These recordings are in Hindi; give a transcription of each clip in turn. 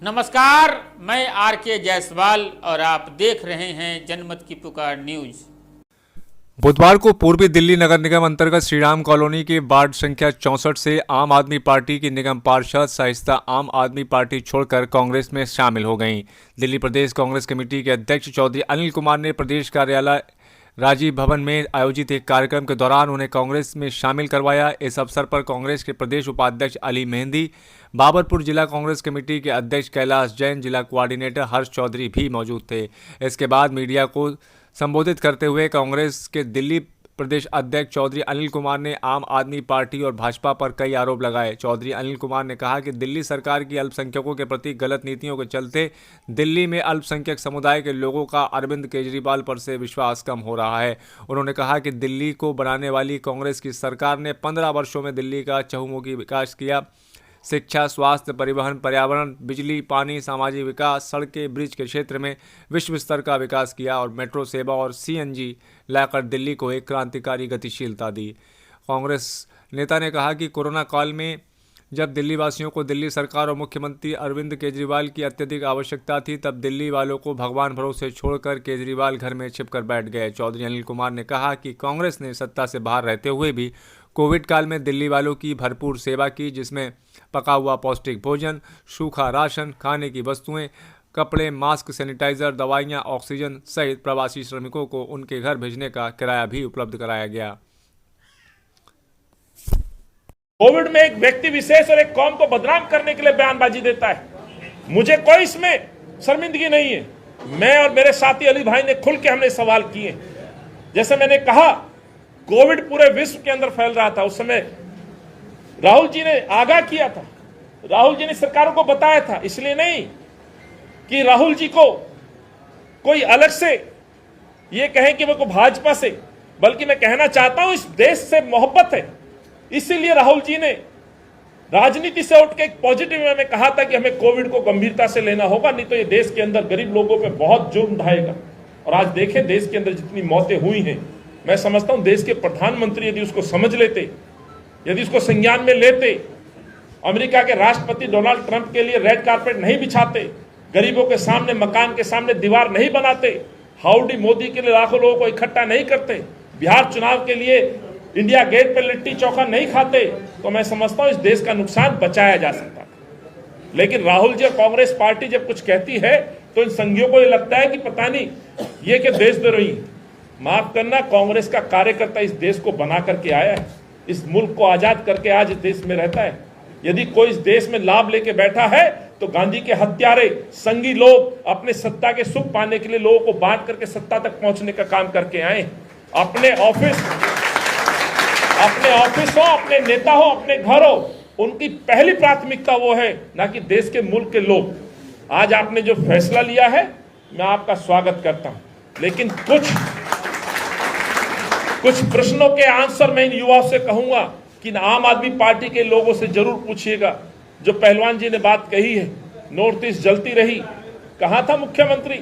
नमस्कार, मैं आर के जायसवाल और आप देख रहे हैं जनमत की पुकार न्यूज। बुधवार को पूर्वी दिल्ली नगर निगम अंतर्गत श्रीराम कॉलोनी के वार्ड संख्या 64 से आम आदमी पार्टी की निगम पार्षद शाइस्ता आम आदमी पार्टी छोड़कर कांग्रेस में शामिल हो गईं। दिल्ली प्रदेश कांग्रेस कमेटी के अध्यक्ष चौधरी अनिल कुमार ने प्रदेश कार्यालय राजीव भवन में आयोजित एक कार्यक्रम के दौरान उन्हें कांग्रेस में शामिल करवाया। इस अवसर पर कांग्रेस के प्रदेश उपाध्यक्ष अली मेहंदी, बाबरपुर जिला कांग्रेस कमेटी के अध्यक्ष कैलाश जैन, जिला कोऑर्डिनेटर हर्ष चौधरी भी मौजूद थे। इसके बाद मीडिया को संबोधित करते हुए कांग्रेस के दिल्ली प्रदेश अध्यक्ष चौधरी अनिल कुमार ने आम आदमी पार्टी और भाजपा पर कई आरोप लगाए। चौधरी अनिल कुमार ने कहा कि दिल्ली सरकार की अल्पसंख्यकों के प्रति गलत नीतियों के चलते दिल्ली में अल्पसंख्यक समुदाय के लोगों का अरविंद केजरीवाल पर से विश्वास कम हो रहा है। उन्होंने कहा कि दिल्ली को बनाने वाली कांग्रेस की सरकार ने 15 वर्षों में दिल्ली का चहुमुखी विकास किया। शिक्षा, स्वास्थ्य, परिवहन, पर्यावरण, बिजली, पानी, सामाजिक विकास, सड़कें, ब्रिज के क्षेत्र में विश्व स्तर का विकास किया और मेट्रो सेवा और सीएनजी लाकर दिल्ली को एक क्रांतिकारी गतिशीलता दी। कांग्रेस नेता ने कहा कि कोरोना काल में जब दिल्ली वासियों को दिल्ली सरकार और मुख्यमंत्री अरविंद केजरीवाल की अत्यधिक आवश्यकता थी, तब दिल्ली वालों को भगवान भरोसे छोड़कर केजरीवाल घर में छिपकर बैठ गए। चौधरी अनिल कुमार ने कहा कि कांग्रेस ने सत्ता से बाहर रहते हुए भी कोविड काल में दिल्ली वालों की भरपूर सेवा की, जिसमें पका हुआ पौष्टिक भोजन, सूखा राशन, खाने की वस्तुएं, कपड़े, मास्क, सैनिटाइजर, दवाइयां, ऑक्सीजन सहित प्रवासी श्रमिकों को उनके घर भेजने का किराया भी उपलब्ध कराया गया। कोविड में एक व्यक्ति विशेष और एक कौम को बदनाम करने के लिए बयानबाजी देता है। मुझे कोई इसमें शर्मिंदगी नहीं है। मैं और मेरे साथी अली भाई ने खुल के हमने सवाल किए। जैसे मैंने कहा, कोविड पूरे विश्व के अंदर फैल रहा था। उस समय राहुल जी ने आगाह किया था, राहुल जी ने सरकारों को बताया था। इसलिए नहीं कि राहुल जी को कोई अलग से ये कहें कि वो भाजपा से, बल्कि मैं कहना चाहता हूं इस देश से मोहब्बत है। इसीलिए राहुल जी ने राजनीति से उठ के एक पॉजिटिव वे में कहा था कि हमें कोविड को गंभीरता से लेना होगा, नहीं तो ये देश के अंदर गरीब लोगों पे बहुत जुर्म ढाएगा। और आज देखें देश के अंदर जितनी मौतें हुई हैं, मैं समझता हूं देश के प्रधानमंत्री यदि उसको समझ लेते, यदि उसको संज्ञान में लेते, अमेरिका के राष्ट्रपति डोनाल्ड ट्रंप के लिए रेड कारपेट नहीं बिछाते, गरीबों के सामने मकान के सामने दीवार नहीं बनाते, हाउडी मोदी के लिए लाखों लोगों को इकट्ठा नहीं करते, बिहार चुनाव के लिए इंडिया गेट पर लिट्टी चोखा नहीं खाते, तो मैं समझता हूं इस देश का नुकसान बचाया जा सकता था। लेकिन राहुल जी और कांग्रेस पार्टी जब कुछ कहती है तो इन संघियों को ये लगता है कि पता नहीं ये क्या देशद्रोही। माफ करना, कांग्रेस का कार्यकर्ता इस देश को बना करके आया है, इस मुल्क को आजाद करके आज इस देश में रहता है। यदि कोई इस देश में लाभ लेके बैठा है तो गांधी के हत्यारे संघी लोग अपने सत्ता के सुख पाने के लिए लोगों को बांट करके सत्ता तक पहुंचने का काम करके आए। अपने ऑफिस हो, अपने नेता हो, अपने घर हो, उनकी पहली प्राथमिकता वो है, ना कि देश के मुल्क के लोग। आज आपने जो फैसला लिया है मैं आपका स्वागत करता हूं, लेकिन कुछ प्रश्नों के आंसर मैं इन युवाओं से कहूंगा कि आम आदमी पार्टी के लोगों से जरूर पूछिएगा। जो पहलवान जी ने बात कही है, नॉर्थ ईस्ट जलती रही, कहां था मुख्यमंत्री?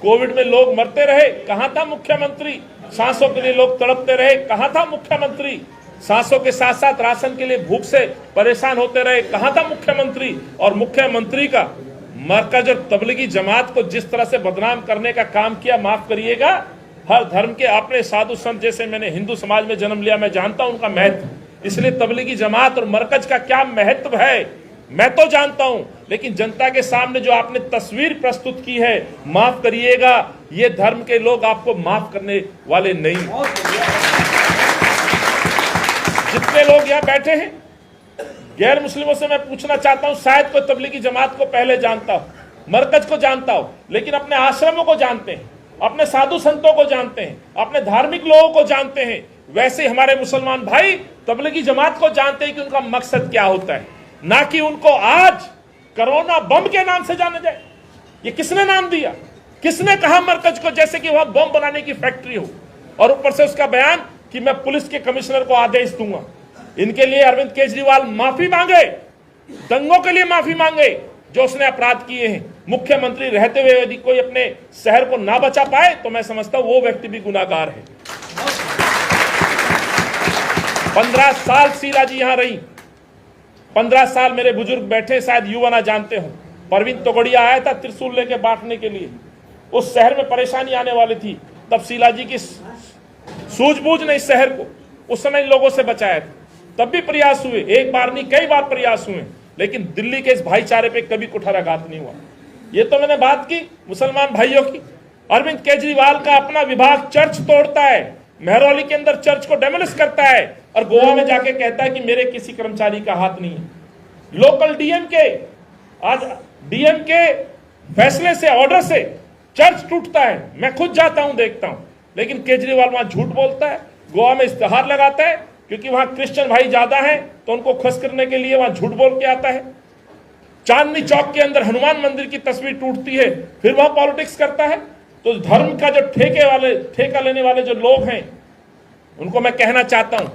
कोविड में लोग मरते रहे, कहां था मुख्यमंत्री? सांसों के लिए लोग तड़पते रहे, कहां था मुख्यमंत्री? सांसों के साथ साथ राशन के लिए भूख से परेशान होते रहे, कहां था मुख्यमंत्री? और मुख्यमंत्री का मरकज और तबलीगी जमात को जिस तरह से बदनाम करने का काम किया, माफ करिएगा, हर धर्म के अपने साधु संत, जैसे मैंने हिंदू समाज में जन्म लिया, मैं जानता हूं उनका महत्व। इसलिए तबलीगी जमात और मरकज का क्या महत्व है मैं तो जानता हूं, लेकिन जनता के सामने जो आपने तस्वीर प्रस्तुत की है, माफ करिएगा, ये धर्म के लोग आपको माफ करने वाले नहीं। जितने लोग यहां बैठे हैं गैर मुस्लिमों से मैं पूछना चाहता हूं, शायद कोई तबलीगी जमात को पहले जानता हो, मरकज को जानता हो, लेकिन अपने आश्रमों को जानते हैं, अपने साधु संतों को जानते हैं, अपने धार्मिक लोगों को जानते हैं। वैसे हमारे मुसलमान भाई तबलीगी जमात को जानते हैं कि उनका मकसद क्या होता है, ना कि उनको आज कोरोना बम के नाम से जाना जाए। ये किसने नाम दिया? किसने कहा मरकज को जैसे कि वह बम बनाने की फैक्ट्री हो? और ऊपर से उसका बयान कि मैं पुलिस के कमिश्नर को आदेश दूंगा। इनके लिए अरविंद केजरीवाल माफी मांगे, दंगों के लिए माफी मांगे जो उसने अपराध किए हैं। मुख्यमंत्री रहते हुए यदि कोई अपने शहर को ना बचा पाए तो मैं समझता हूं वो व्यक्ति भी गुनाहगार है। 15 साल शीला जी यहां रही, 15 साल मेरे बुजुर्ग बैठे, शायद युवा ना जानते हो। परवीन तोगड़िया आया था त्रिशूल लेके बांटने के लिए, उस शहर में परेशानी आने वाली थी, तब शीला जी की सूझबूझ ने इस शहर को उस समय लोगों से बचाया था। तब भी प्रयास हुए, एक बार नहीं कई बार प्रयास हुए, लेकिन दिल्ली के इस भाईचारे पे कभी कुठाराघात नहीं हुआ। ये तो मैंने बात की मुसलमान भाइयों की। अरविंद केजरीवाल का अपना विभाग चर्च तोड़ता है, मेहरौली के अंदर चर्च को डेमोलिश करता है और गोवा में जाके कहता है कि मेरे किसी कर्मचारी का हाथ नहीं है। लोकल डीएम के, आज डीएम के फैसले से, ऑर्डर से चर्च टूटता है, मैं खुद जाता हूं, देखता हूं, लेकिन केजरीवाल वहां झूठ बोलता है, गोवा में इश्तेहार लगाता है, क्योंकि वहां क्रिश्चियन भाई ज्यादा हैं तो उनको खुश करने के लिए वहां झूठ बोल के आता है। चांदनी चौक के अंदर हनुमान मंदिर की तस्वीर टूटती है, फिर वहां पॉलिटिक्स करता है। तो धर्म का जो ठेका लेने वाले जो लोग हैं, उनको मैं कहना चाहता हूं,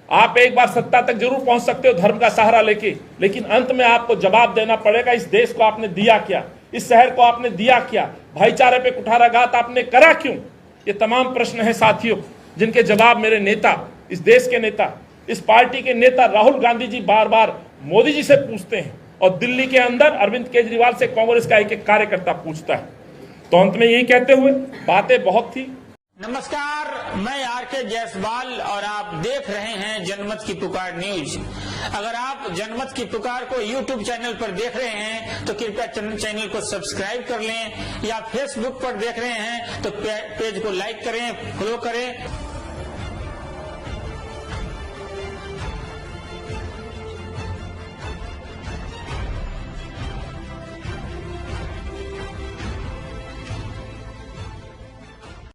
आप एक बार सत्ता तक जरूर पहुंच सकते हो धर्म का सहारा लेके, लेकिन अंत में आपको जवाब देना पड़ेगा। इस देश को आपने दिया क्या, इस शहर को आपने दिया क्या, भाईचारे पे कुठाराघात आपने करा क्यों? ये तमाम प्रश्न है साथियों, जिनके जवाब मेरे नेता, इस देश के नेता, इस पार्टी के नेता राहुल गांधी जी बार बार मोदी जी से पूछते हैं, और दिल्ली के अंदर अरविंद केजरीवाल से कांग्रेस का एक एक कार्यकर्ता पूछता है। तो अंत में यही कहते हुए, बातें बहुत थी। नमस्कार, मैं आरके जायसवाल और आप देख रहे हैं जनमत की पुकार न्यूज। अगर आप जनमत की पुकार को यूट्यूब चैनल पर देख रहे हैं तो कृपया चैनल को सब्सक्राइब कर लें, या फेसबुक पर देख रहे हैं तो पेज को लाइक करें, फॉलो करें।